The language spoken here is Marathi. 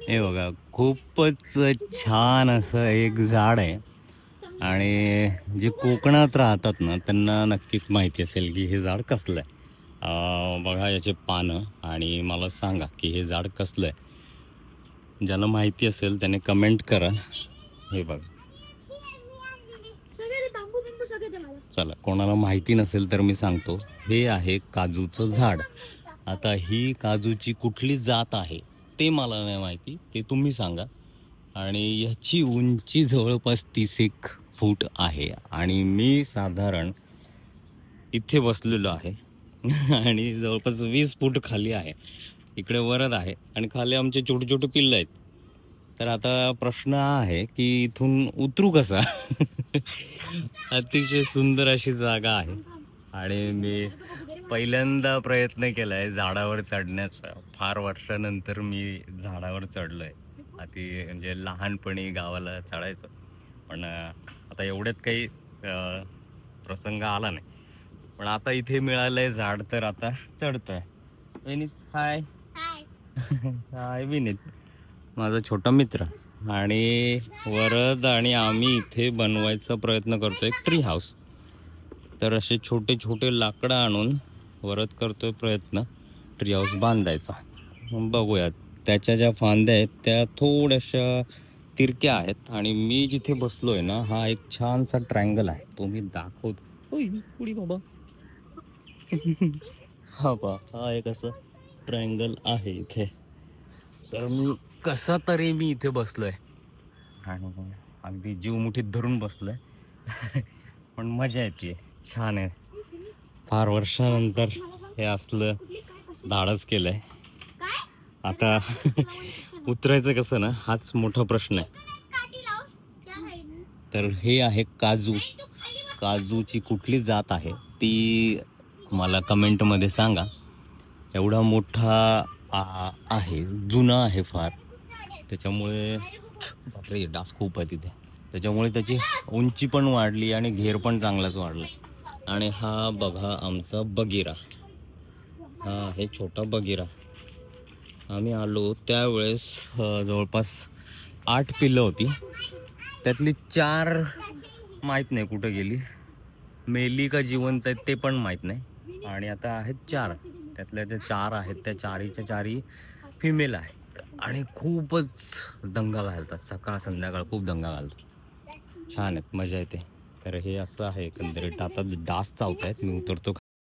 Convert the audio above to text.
हे बघा, खूपच छान असं एक झाड आहे. आणि जे कोकणात राहतात ना, त्यांना नक्कीच माहिती असेल की हे झाड कसलं आहे. बघा याचे पानं आणि मला सांगा की हे झाड कसलं आहे. ज्याला माहिती असेल त्याने कमेंट करा. हे बघा. चला, कोणाला माहिती नसेल तर मी सांगतो. हे आहे काजूचं झाड. आता ही काजूची कुठली जात आहे ते मला नाही माहिती, ते तुम्ही सांगा. आणि ह्याची उंची जवळपास 30 एक फूट आहे आणि मी साधारण इथे बसलेलो आहे. आणि जवळपास 20 फूट खाली आहे. इकडे वरद आहे आणि खाली आमचे छोटे छोटे पिल्लं आहेत. तर आता प्रश्न हा आहे की इथून उतरू कसा. अतिशय सुंदर अशी जागा आहे आणि मी पहिल्यांदा प्रयत्न केलाय झाडावर चढण्याचा. फार वर्षानंतर मी झाडावर चढलोय. म्हणजे लहानपणी गावाला चढायचं, पण आता एवढ्यात काही प्रसंग आला नाही. पण आता इथे मिळालंय झाड तर आता चढतोय. विनीत हाय. हाय विनीत, माझा छोटा मित्र. आणि वरद आणि आम्ही इथे बनवायचा प्रयत्न करतोय ट्री हाऊस. तर असे छोटे छोटे लाकडं आणून वरद करतोय प्रयत्न ट्री हाऊस बांधायचा. बघूयात. त्याच्या ज्या फांद्या आहेत त्या थोड्याशा तिरक्या आहेत आणि मी जिथे बसलोय ना, हा एक छानसा ट्रायंगल आहे. तो मी दाखवतो. ओय, पुढे बाबा. हा पा, हा एक असं ट्रायंगल आहे इथे. तर कसा तरी मी इथे बसलोय आणि अगदी जीव मुठीत धरून बसलोय. पण मजा येते, छान आहे. फार वर्षानंतर हे असलं धाडस केलंय. आता उतरायचं कसं ना, हाच मोठा प्रश्न आहे. तर हे आहे काजू. काजूची कुठली जात आहे ती मला कमेंटमध्ये सांगा. एवढा मोठा आहे, जुना आहे फार. त्याच्यामुळे बापरे, डास खूप आहे तिथे. त्याच्यामुळे त्याची उंची पण वाढली आणि घेर पण चांगलाच वाढला. आणि हा बघा आमचा बगिरा. हा आहे छोटा बगिरा. आम्ही आलो त्यावेळेस जवळपास 8 पिल्लं होती. त्यातली 4 माहीत नाही कुठं गेली. मेली का जिवंत आहेत ते पण माहीत नाही. आणि आता आहेत 4. त्यातल्या त्या 4 आहेत, त्या 4च्या 4ही फिमेल आहेत. आणि खूपच दंगा घालतात, सकाळ संध्याकाळ खूप दंगा घालतात. छान आहेत, मजा येते. तर हे असं आहे एकंदरीत. आता डास चावत आहेत, मी उतरतो.